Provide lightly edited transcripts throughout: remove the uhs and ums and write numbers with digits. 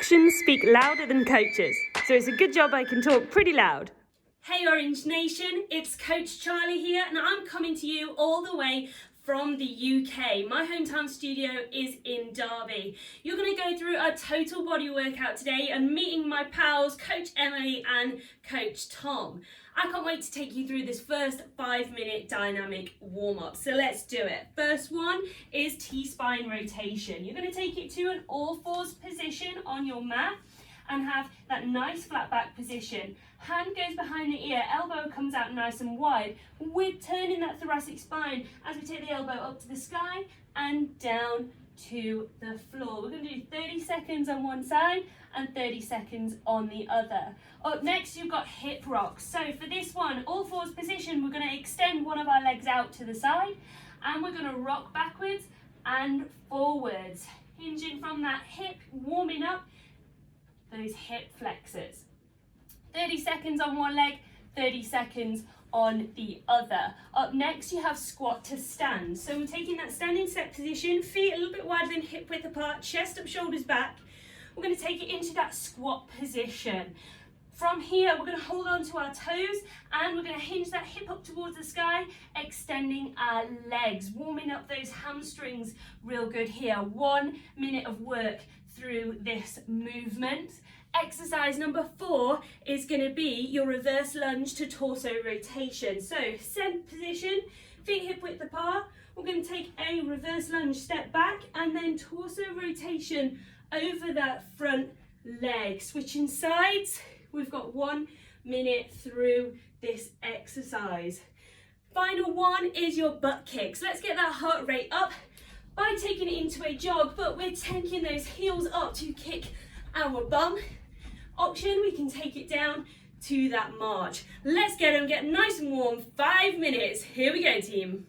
Actions speak louder than coaches, so it's a good job I can talk pretty loud. Hey Orange Nation, it's Coach Charlie here and I'm coming to you all the way from the UK. My hometown studio is in Derby. You're going to go through a total body workout today and meeting my pals, Coach Emily and Coach Tom. I can't wait to take you through this first 5-minute dynamic warm-up. So let's do it. First one is T-spine rotation. You're going to take it to an all-fours position on your mat and have that nice flat back position. Hand goes behind the ear, elbow comes out nice and wide. We're turning that thoracic spine as we take the elbow up to the sky and down to the floor. We're going to do 30 seconds on one side and 30 seconds on the other. Up next, you've got hip rocks. So for this one, all fours position, we're going to extend one of our legs out to the side and we're going to rock backwards and forwards, hinging from that hip, warming up those hip flexors. 30 seconds on one leg, 30 seconds on the other. Up next, you have squat to stand. So we're taking that standing step position, feet a little bit wider than hip width apart, chest up, shoulders back. We're going to take it into that squat position. From here, we're going to hold on to our toes and we're going to hinge that hip up towards the sky, extending our legs, warming up those hamstrings real good here. 1 minute of work through this movement. Exercise number 4 is going to be your reverse lunge to torso rotation. So set position, feet hip width apart. We're going to take a reverse lunge, step back, and then torso rotation over that front leg. Switching sides. We've got 1 minute through this exercise. Final one is your butt kicks. Let's get that heart rate up by taking it into a jog, but we're taking those heels up to kick our bum. Option, we can take it down to that march. Let's get nice and warm. 5 minutes. Here we go, team.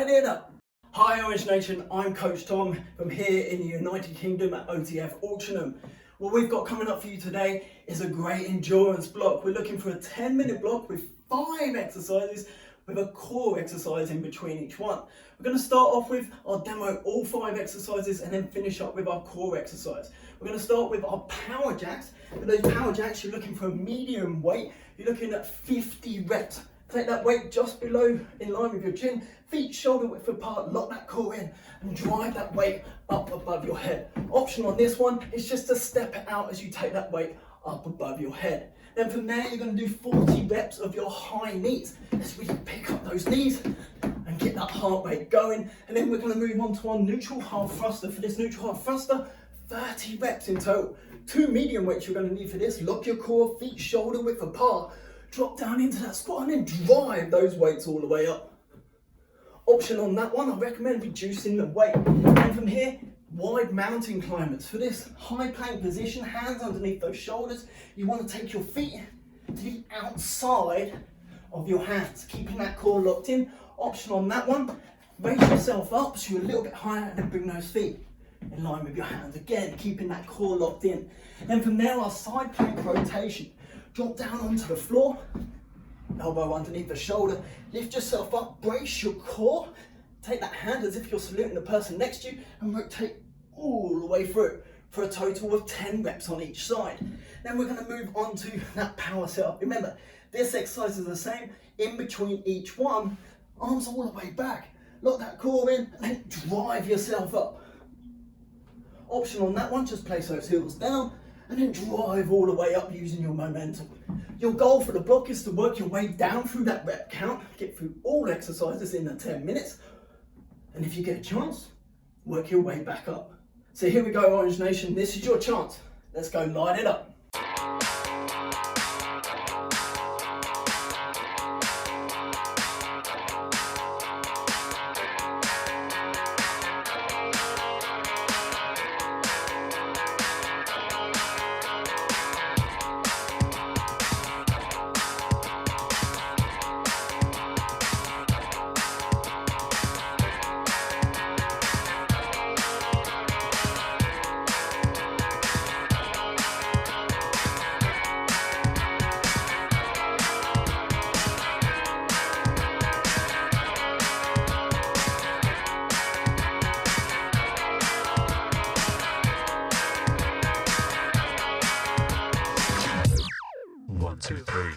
light it up. Hi Orange Nation, I'm Coach Tom from here in the United Kingdom at OTF Altrincham. What we've got coming up for you today is a great endurance block. We're looking for a 10-minute block with 5 exercises with a core exercise in between each one. We're going to start off with our demo all 5 exercises and then finish up with our core exercise. We're going to start with our power jacks. For those power jacks, you're looking for a medium weight. You're looking at 50 reps. Take that weight just below, in line with your chin, feet shoulder width apart, lock that core in and drive that weight up above your head. Option on this one is just to step it out as you take that weight up above your head. Then from there, you're going to do 40 reps of your high knees. Let's really pick up those knees and get that heart rate going. And then we're going to move on to our neutral half thruster. For this neutral half thruster, 30 reps in total. 2 medium weights you're going to need for this. Lock your core, feet shoulder width apart. Drop down into that squat and then drive those weights all the way up. Option on that one, I recommend reducing the weight. And from here, wide mountain climbers. For this high plank position, hands underneath those shoulders, you want to take your feet to the outside of your hands, keeping that core locked in. Option on that one, raise yourself up so you're a little bit higher and then bring those feet in line with your hands. Again, keeping that core locked in. And from there, our side plank rotation. Drop down onto the floor, elbow underneath the shoulder, lift yourself up, brace your core, take that hand as if you're saluting the person next to you and rotate all the way through for a total of 10 reps on each side. Then we're going to move on to that power setup. Remember, this exercise is the same. In between each one, arms all the way back, lock that core in and then drive yourself up. Option on that one, just place those heels down and then drive all the way up using your momentum. Your goal for the block is to work your way down through that rep count, get through all exercises in the 10 minutes, and if you get a chance, work your way back up. So here we go, Orange Nation, this is your chance. Let's go light it up. One, two, three.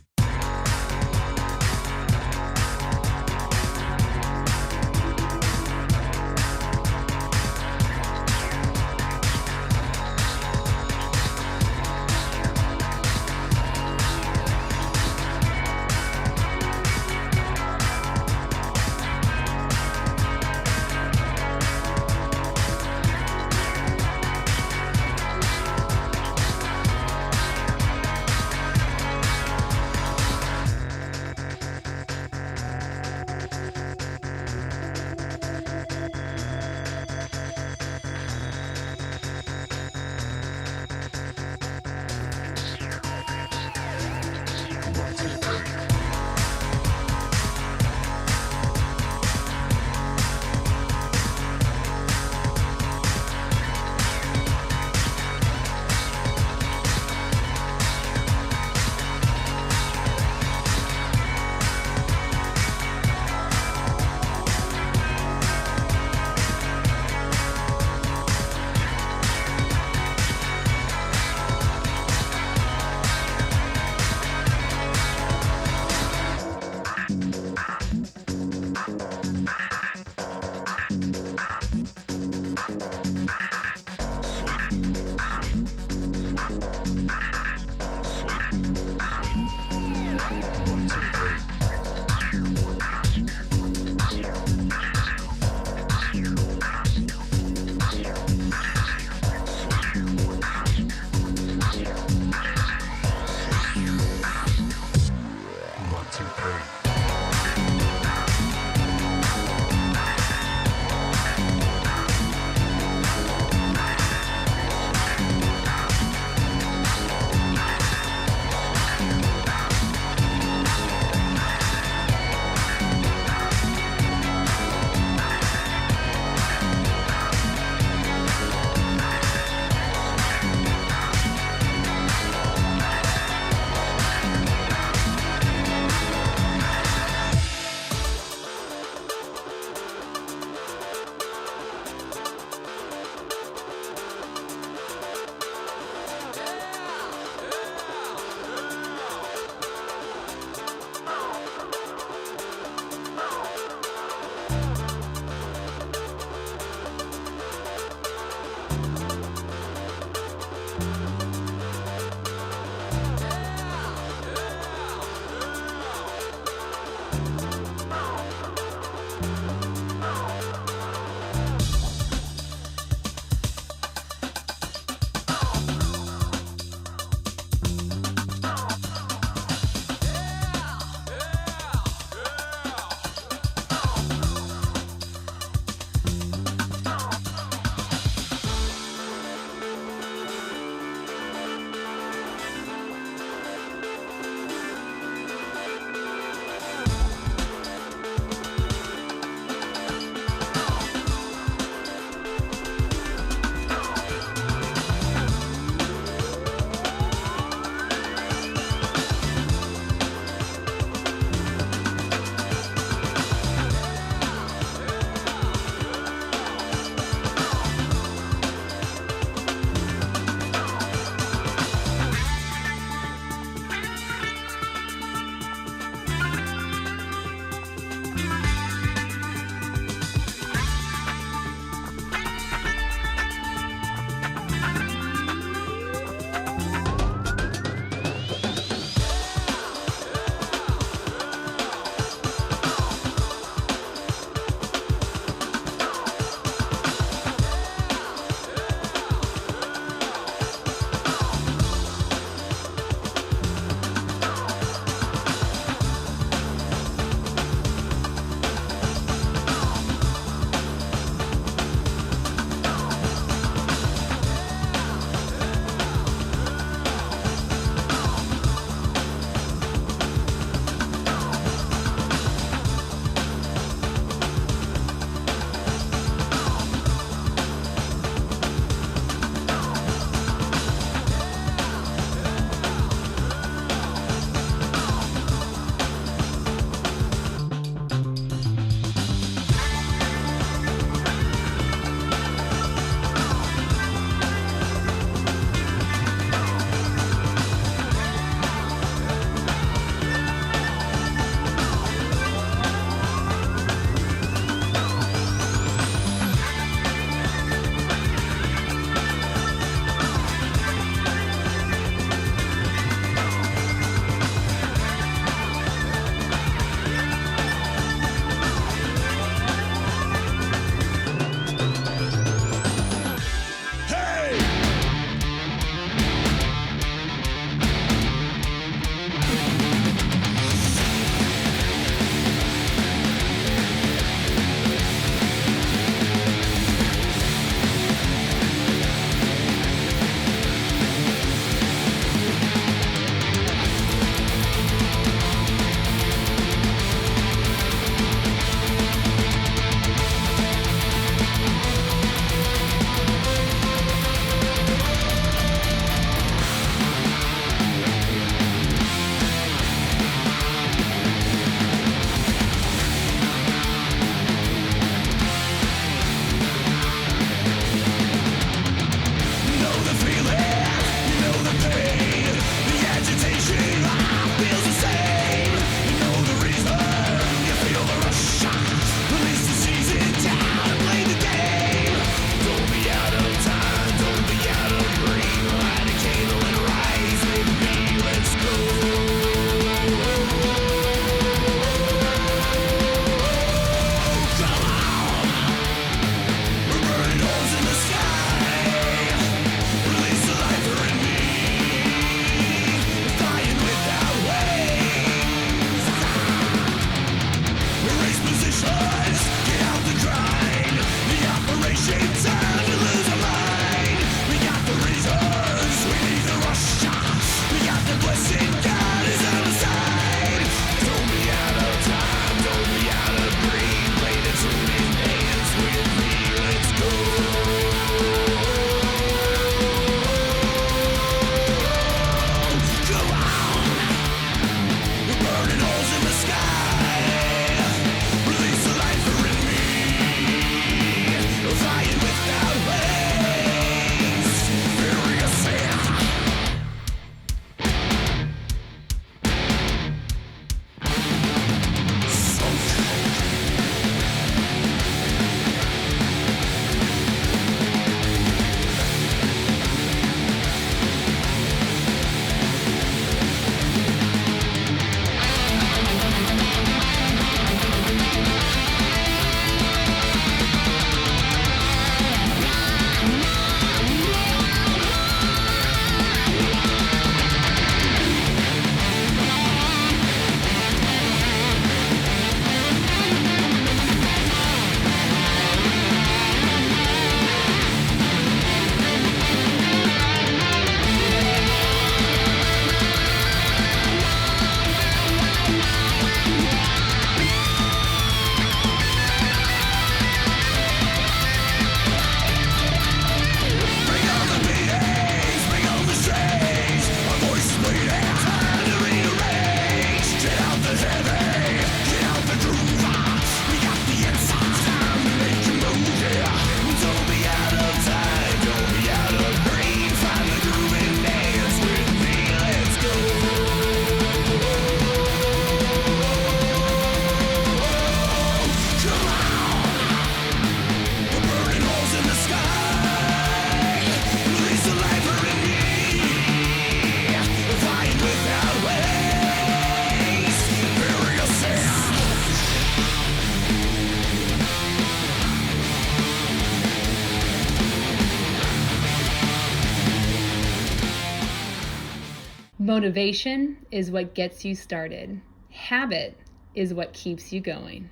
Motivation is what gets you started. Habit is what keeps you going.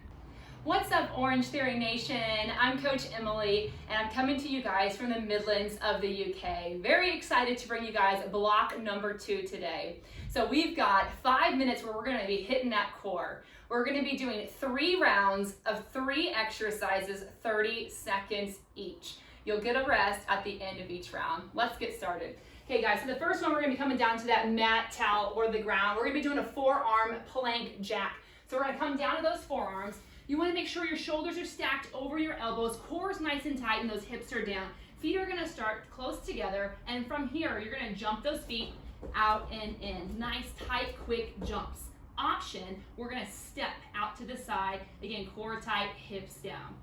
What's up, Orangetheory Nation? I'm Coach Emily, and I'm coming to you guys from the Midlands of the UK. Very excited to bring you guys block number 2 today. So we've got 5 minutes where we're going to be hitting that core. We're going to be doing 3 rounds of 3 exercises, 30 seconds each. You'll get a rest at the end of each round. Let's get started. Okay guys, so the first one, we're going to be coming down to that mat, towel, or the ground. We're going to be doing a forearm plank jack. So we're going to come down to those forearms. You want to make sure your shoulders are stacked over your elbows, core is nice and tight, and those hips are down. Feet are going to start close together, and from here, you're going to jump those feet out and in. Nice, tight, quick jumps. Option, we're going to step out to the side. Again, core tight, hips down.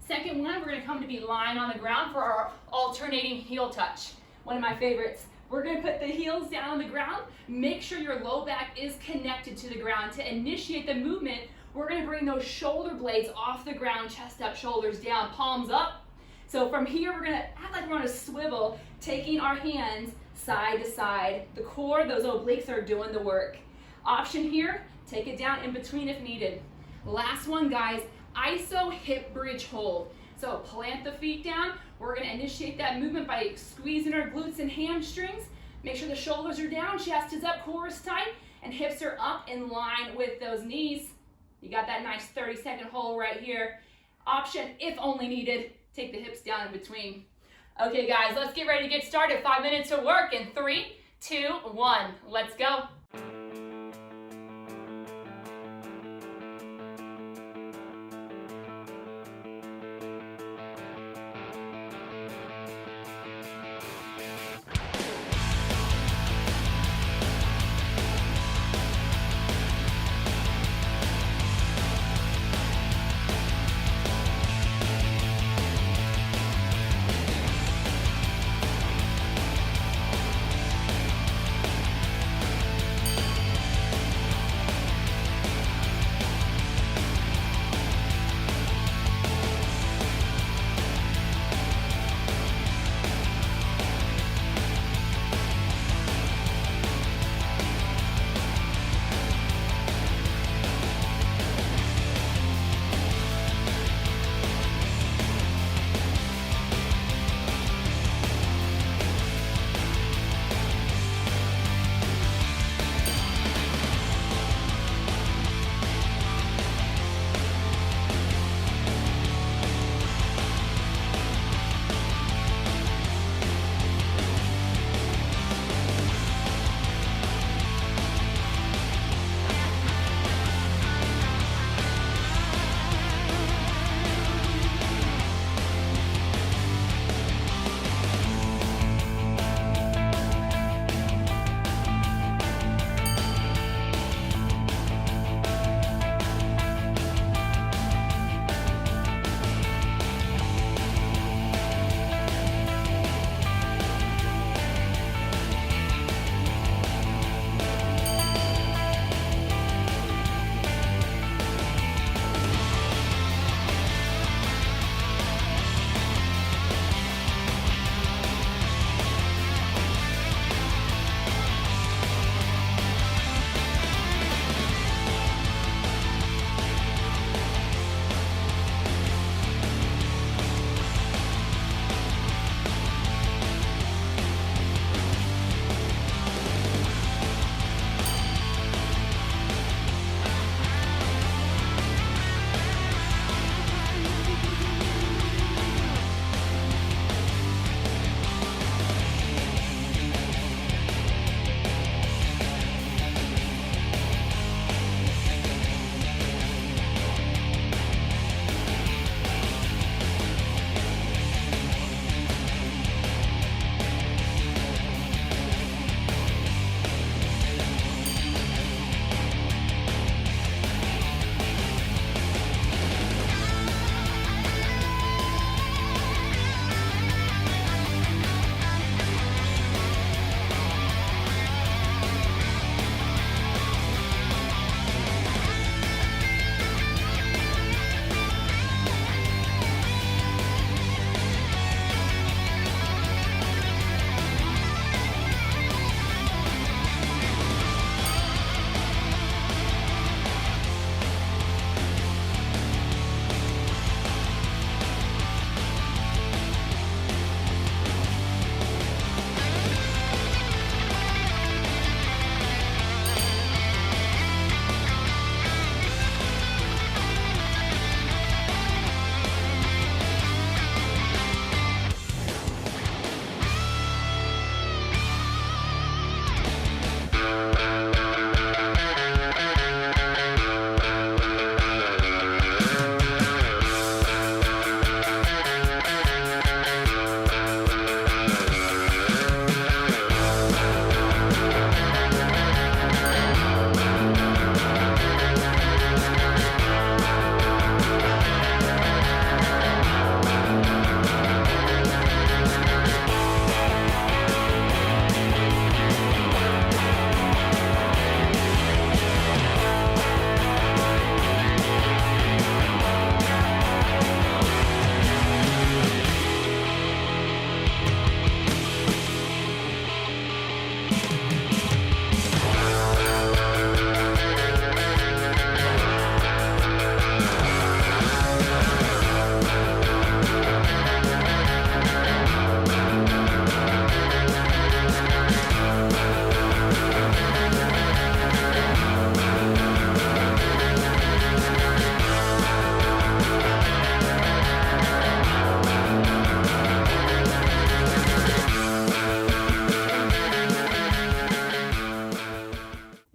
Second one, we're going to come to be lying on the ground for our alternating heel touch. One of my favorites. We're going to put the heels down on the ground. Make sure your low back is connected to the ground. To initiate the movement, we're going to bring those shoulder blades off the ground, chest up, shoulders down, palms up. So from here, we're going to act like we're on a swivel, taking our hands side to side. The core, those obliques are doing the work. Option here, take it down in between if needed. Last one, guys, iso hip bridge hold. So plant the feet down. We're going to initiate that movement by squeezing our glutes and hamstrings. Make sure the shoulders are down, chest is up, core is tight, and hips are up in line with those knees. You got that nice 30-second hold right here. Option, if only needed, take the hips down in between. Okay guys, let's get ready to get started. 5 minutes of work in 3, 2, 1. Let's go.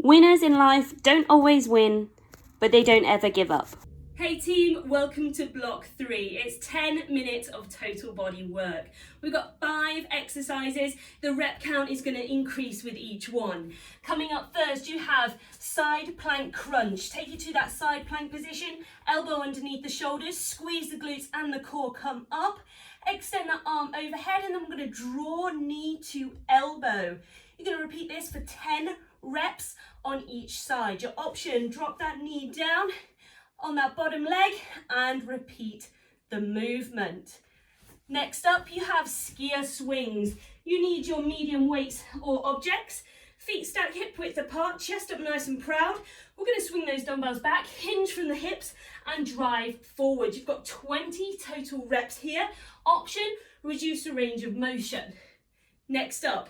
Winners in life don't always win, but they don't ever give up. Hey team, welcome to block 3. It's 10 minutes of total body work. We've got 5 exercises. The rep count is going to increase with each one. Coming up first, you have side plank crunch. Take you to that side plank position, elbow underneath the shoulders, squeeze the glutes and the core, come up. Extend that arm overhead, and then I'm going to draw knee to elbow. You're going to repeat this for 10 reps on each side. Your option, drop that knee down on that bottom leg and repeat the movement. Next up, you have skier swings. You need your medium weights or objects. Feet stacked hip width apart, chest up nice and proud. We're going to swing those dumbbells back, hinge from the hips and drive forward. You've got 20 total reps here. Option, reduce the range of motion. Next up,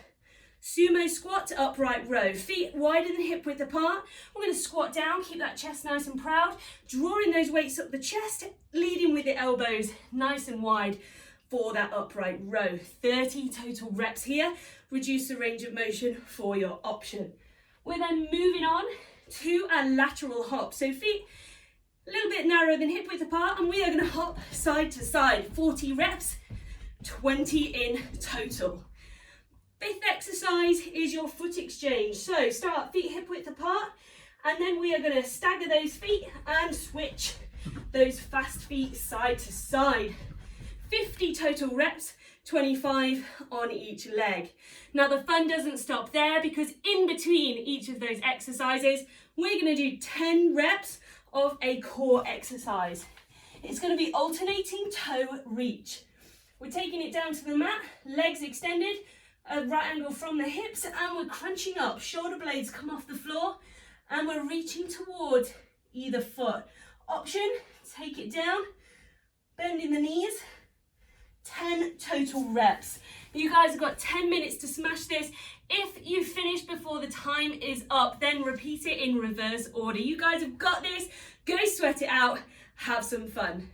sumo squat to upright row. Feet widen the hip width apart. We're going to squat down, keep that chest nice and proud, drawing those weights up the chest, leading with the elbows nice and wide for that upright row. 30 total reps here. Reduce the range of motion for your option. We're then moving on to a lateral hop. So feet a little bit narrower than hip width apart, and we are going to hop side to side. 40 reps, 20 in total. Fifth exercise is your foot exchange. So start feet hip width apart, and then we are going to stagger those feet and switch those fast feet side to side. 50 total reps, 25 on each leg. Now the fun doesn't stop there, because in between each of those exercises, we're going to do 10 reps of a core exercise. It's going to be alternating toe reach. We're taking it down to the mat, legs extended, a right angle from the hips, and we're crunching up. Shoulder blades come off the floor, and we're reaching towards either foot. Option, take it down, bending the knees. 10 total reps. You guys have got 10 minutes to smash this. If you finish before the time is up, then repeat it in reverse order. You guys have got this. Go sweat it out. Have some fun.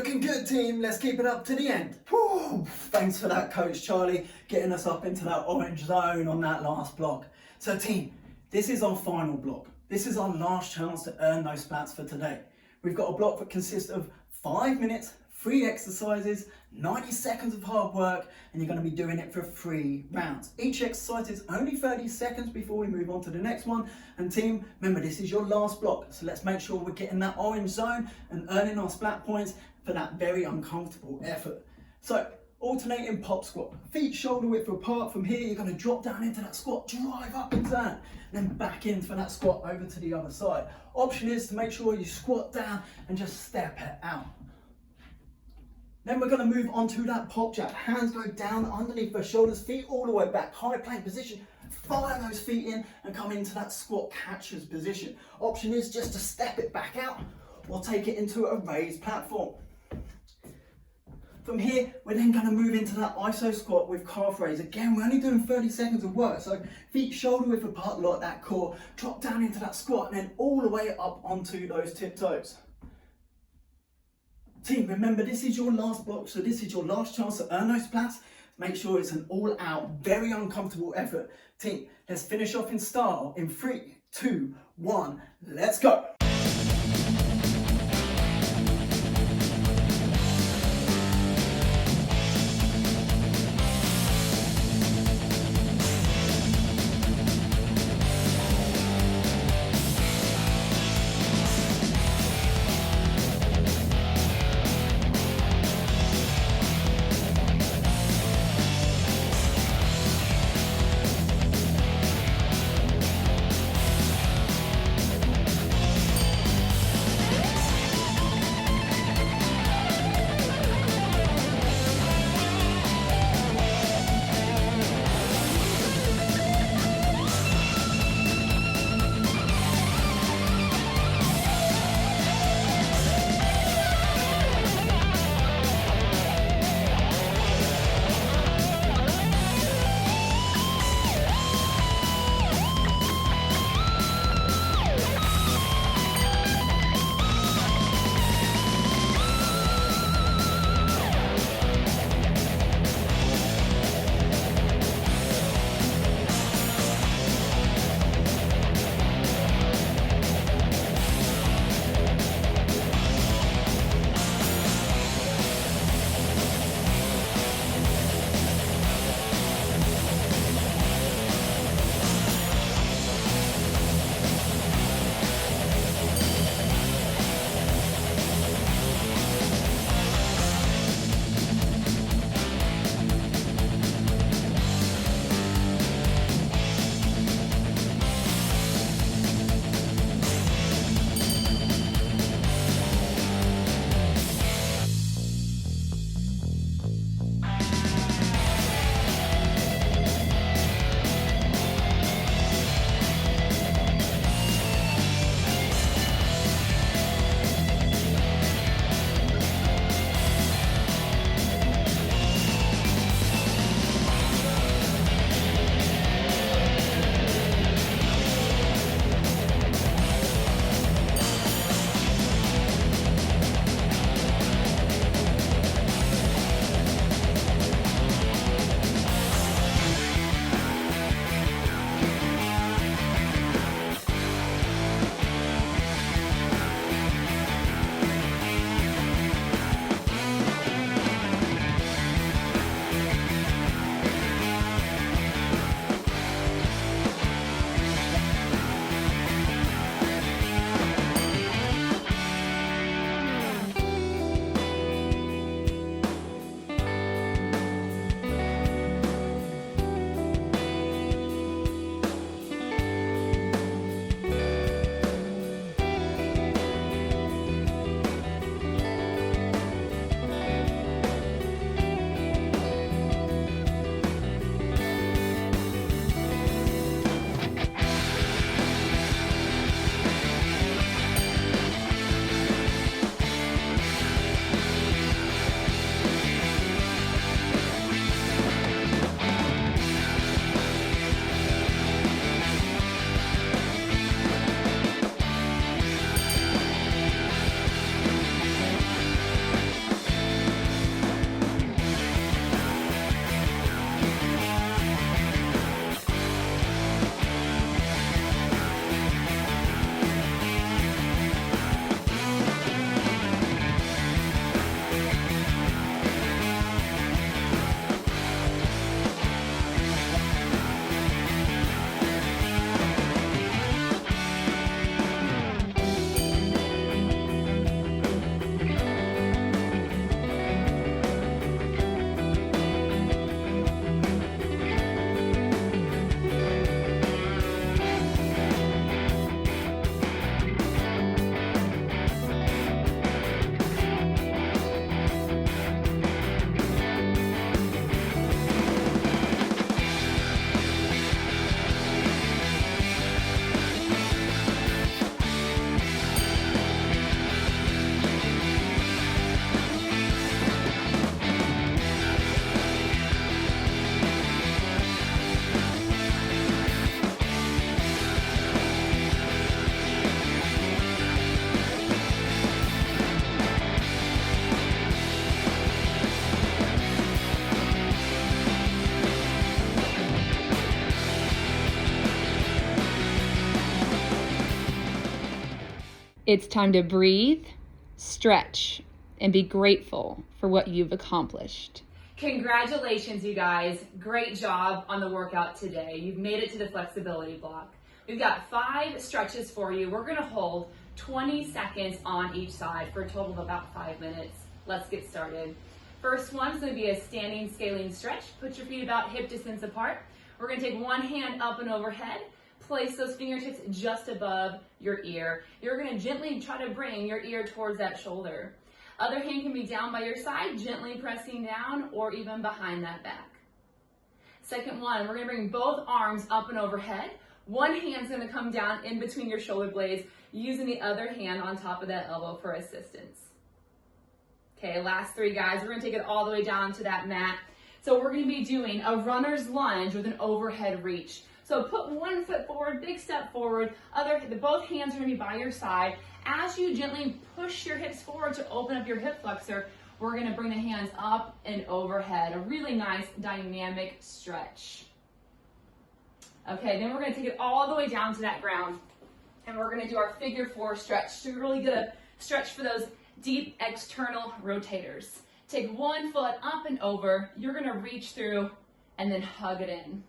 Looking good, team. Let's keep it up to the end. Whew. Thanks for that, Coach Charlie, getting us up into that orange zone on that last block. So team, this is our final block. This is our last chance to earn those splats for today. We've got a block that consists of 5 minutes, 3 exercises, 90 seconds of hard work, and you're going to be doing it for 3 rounds. Each exercise is only 30 seconds before we move on to the next one. And team, remember, this is your last block, so let's make sure we're getting that orange zone and earning our splat points for that very uncomfortable effort. So, alternating pop squat, feet shoulder width apart. From here, you're going to drop down into that squat, drive up and down, then back in for that squat over to the other side. Option is to make sure you squat down and just step it out. Then we're going to move on to that pop jack. Hands go down underneath the shoulders, feet all the way back, high plank position. Fire those feet in and come into that squat catcher's position. Option is just to step it back out or take it into a raised platform. From here, we're then going to move into that iso squat with calf raise. Again, we're only doing 30 seconds of work, so feet shoulder width apart, lock that core, drop down into that squat, and then all the way up onto those tiptoes. Team, remember, this is your last block, so this is your last chance to earn those splats. Make sure it's an all-out, very uncomfortable effort. Team, let's finish off in style in 3, 2, 1, let's go. It's time to breathe, stretch, and be grateful for what you've accomplished. Congratulations, you guys. Great job on the workout today. You've made it to the flexibility block. We've got 5 stretches for you. We're gonna hold 20 seconds on each side for a total of about 5 minutes. Let's get started. First one's gonna be a standing scaling stretch. Put your feet about hip distance apart. We're gonna take one hand up and overhead. Place those fingertips just above your ear. You're gonna gently try to bring your ear towards that shoulder. Other hand can be down by your side, gently pressing down, or even behind that back. Second one, we're gonna bring both arms up and overhead. One hand's gonna come down in between your shoulder blades, using the other hand on top of that elbow for assistance. Okay, last 3 guys, we're gonna take it all the way down to that mat. So we're gonna be doing a runner's lunge with an overhead reach. So put one foot forward, big step forward, both hands are gonna be by your side. As you gently push your hips forward to open up your hip flexor, we're gonna bring the hands up and overhead. A really nice dynamic stretch. Okay, then we're gonna take it all the way down to that ground. And we're gonna do our figure 4 stretch. So you're really gonna stretch for those deep external rotators. Take one foot up and over. You're gonna reach through and then hug it in.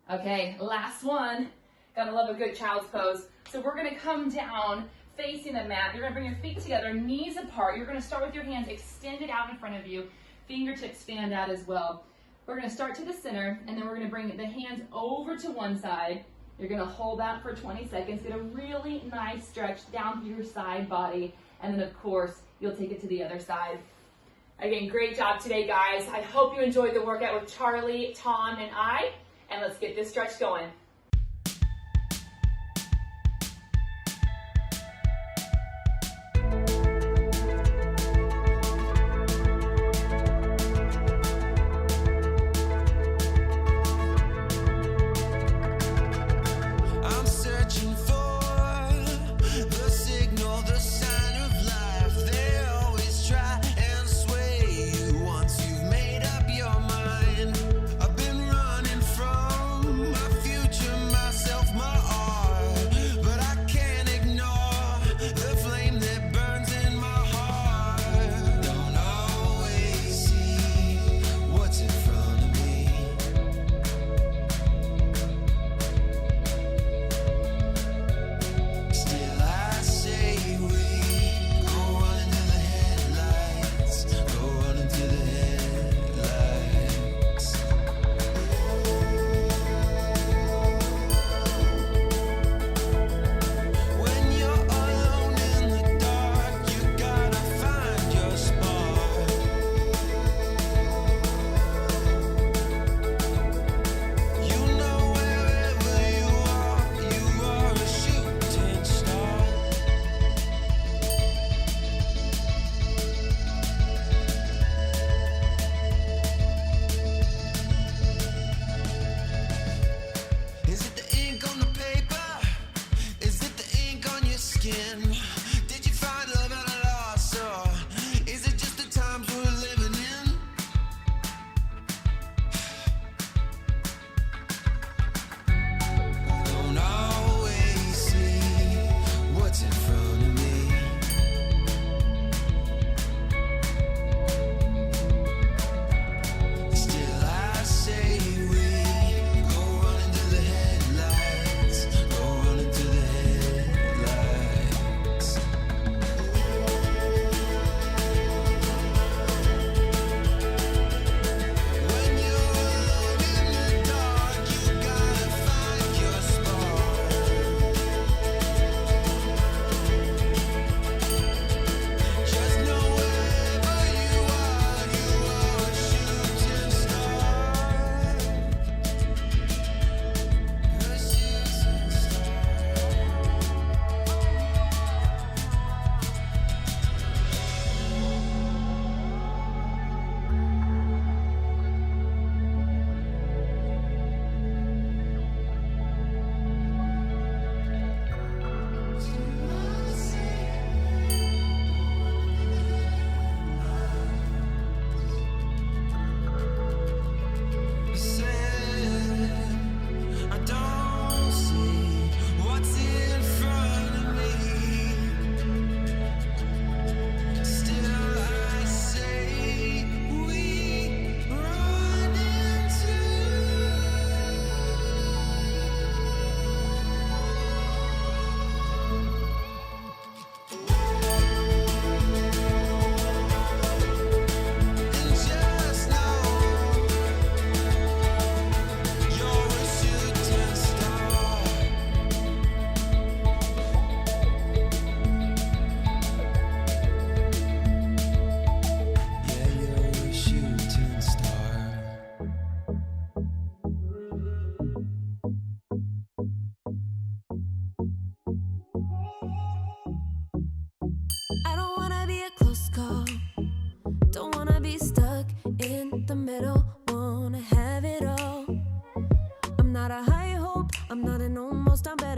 Okay, last one. Gotta love a good child's pose. So we're gonna come down facing the mat. You're gonna bring your feet together, knees apart. You're gonna start with your hands extended out in front of you. Fingertips fan out as well. We're gonna start to the center, and then we're gonna bring the hands over to one side. You're gonna hold that for 20 seconds. Get a really nice stretch down through your side body. And then of course, you'll take it to the other side. Again, great job today, guys. I hope you enjoyed the workout with Charlie, Tom, and I. And let's get this stretch going. Future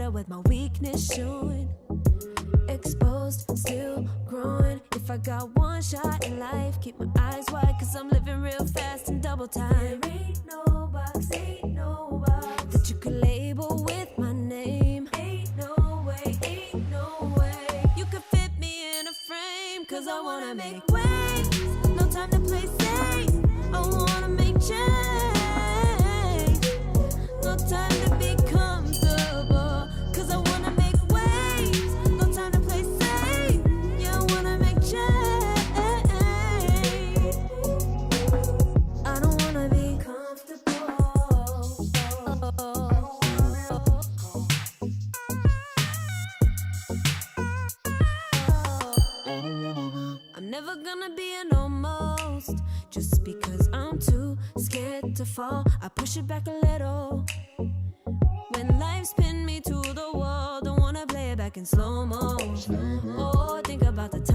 better with my weakness showing. Exposed, still growing. If I got one shot in life, keep my eyes wide, cause I'm living real fast in double time. There ain't no box that you could label with my name. Ain't no way you could fit me in a frame, cause I wanna make waves. No time to play safe, I wanna make change. No time to be comfortable, cause I wanna make waves. No time to play safe, yeah, I wanna make change. I don't wanna be comfortable. I'm never gonna be an almost, just because I'm too scared to fall. I push it back a little. When life's pinned me to the wall, don't wanna play it back in slow mo. Oh, think about the time